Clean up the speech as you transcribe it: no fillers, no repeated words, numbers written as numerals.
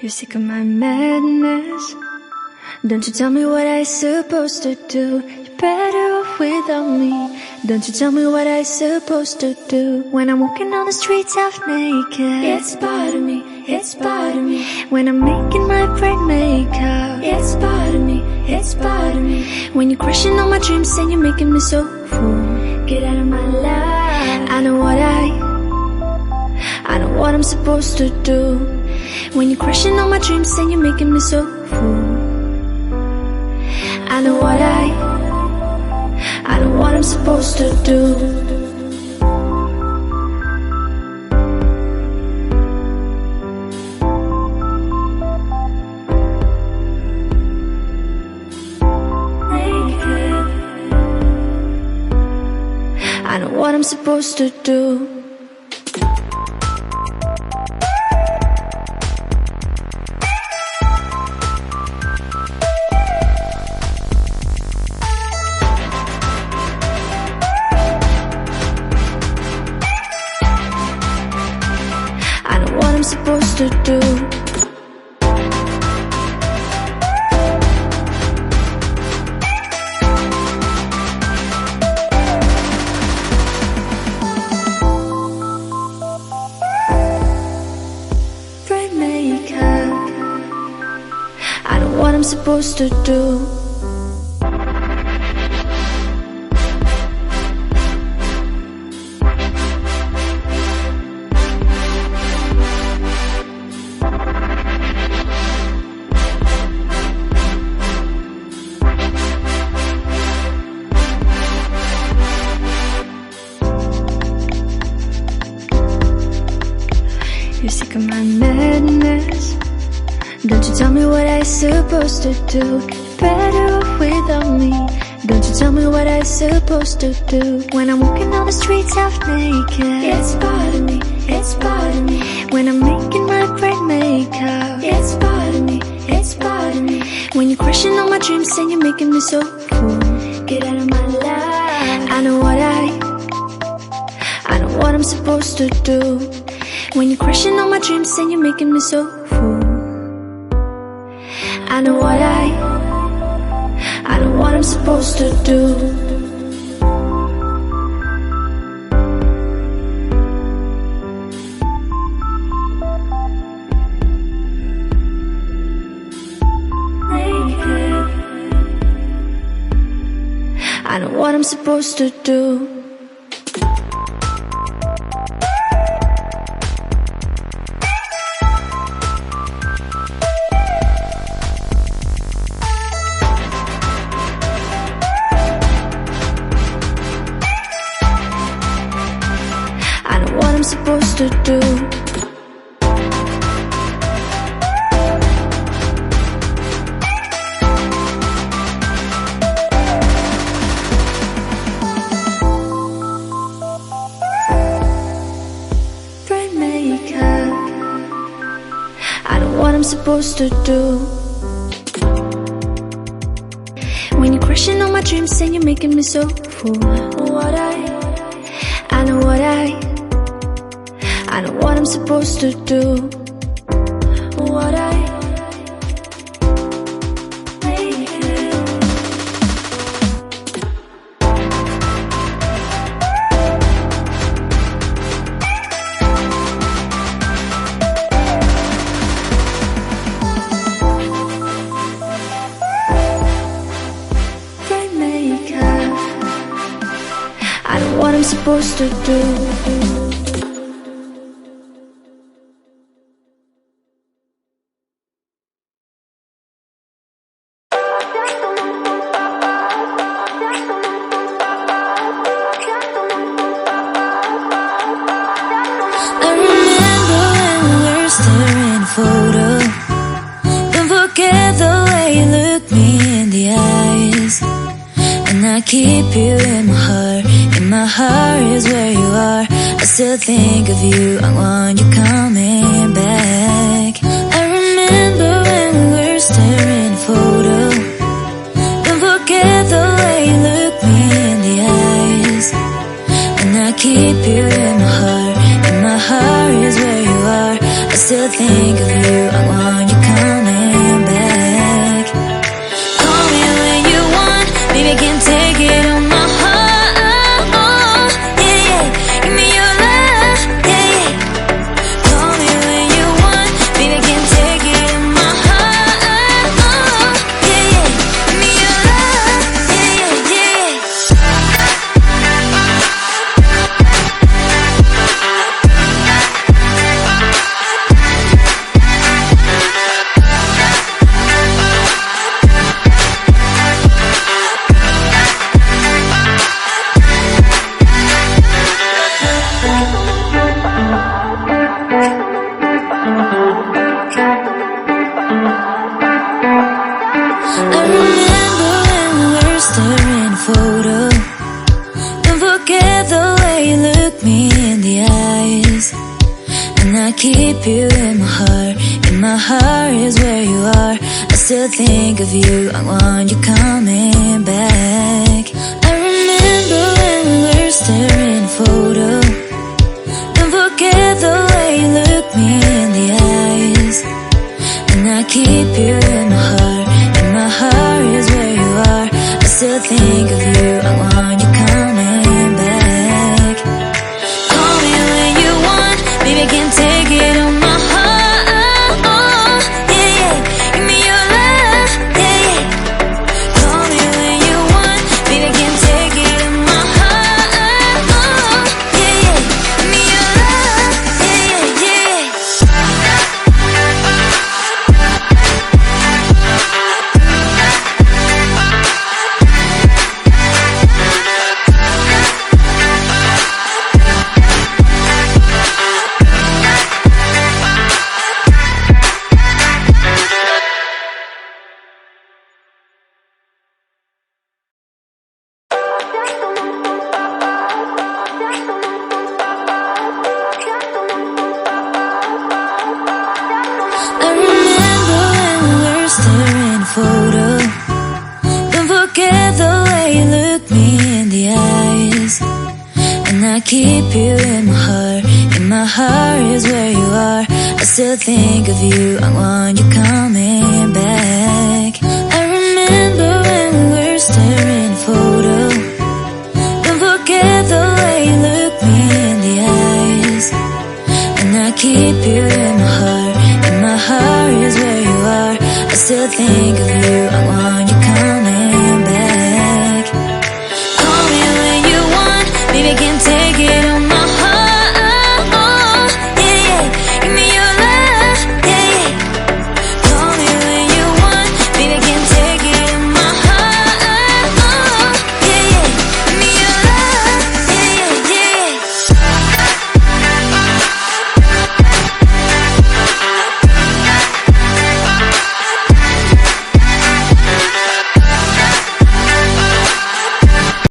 You're sick of my madness. Don't you tell me what I supposed to do. You're better off without me. Don't you tell me what I supposed to do. When I'm walking on the streets half naked, it's part of me, it's part of me. When I'm making my bright makeup, it's part of me, it's part of me. When you're crushing all my dreams and you're making me so full, get out of my life. I know what I'm supposed to do. When you're crushing all my dreams and you're making me so full, I know what I'm supposed to do. I know what I'm supposed to do. I know what I'm supposed to do. I know what I'm supposed to do. You're sick of my madness. Don't you tell me what I supposed to do. You're better off without me. Don't you tell me what I supposed to do. When I'm walking on the streets half naked, it's part of me, it's part of me. When I'm making my bright makeup, it's part of me, it's part of me. When you're crushing all my dreams and you're making me so full, get out of my life. I know what I'm supposed to do. When you're crushing all my dreams and you're making me so full, I know what I'm supposed to do. I know what I'm supposed to do. I know what I'm supposed to do. Bright makeup. I know what I'm supposed to do. When you're crushing all my dreams and you're making me so full, I know what I'm supposed to do. Bright makeup. I know what I'm supposed to do. Photo. Don't forget the way you look me in the eyes. And I keep you in my heart. In my heart is where you are. I still think of you. I want you coming back. I remember when we were staring at a photo. Don't forget the way you look me in the eyes. And I keep you in my heart. In my heart is where you are. I I still think of you. I want you coming back. Call me when you want, baby, I can't take it on my heart. Yeah, yeah, give me your love. Yeah, yeah. Call me when you want, baby, I can't take it on my heart. Yeah, yeah, give me your love. Yeah, yeah, yeah. I remember when we were staring a photo. Don't forget the way you look me in the eyes. And I keep you in my heart. In my heart is where you are. I still think of you. I want you coming back. I remember when we were staring a photo. Don't forget the way you look me in the eyes. And I keep you in my heart. In my heart is where you are. I still think of you. I want you coming back. Call me when you want, baby, I can't take it on my heart. Yeah, yeah, give me your love. Yeah, yeah. Call me when you want, baby, I can't take it on my heart. Yeah, yeah, give me your love. Yeah, yeah, yeah. I remember when we were staring a photo. Don't forget the way you look me in the eyes. And I keep you in my heart. In my heart is where you are. I still think of you. I want you coming back. I remember when we were staring a photo. Don't forget the way you look me in the eyes. And I keep you in my heart. In my heart is where you are. I still think of you.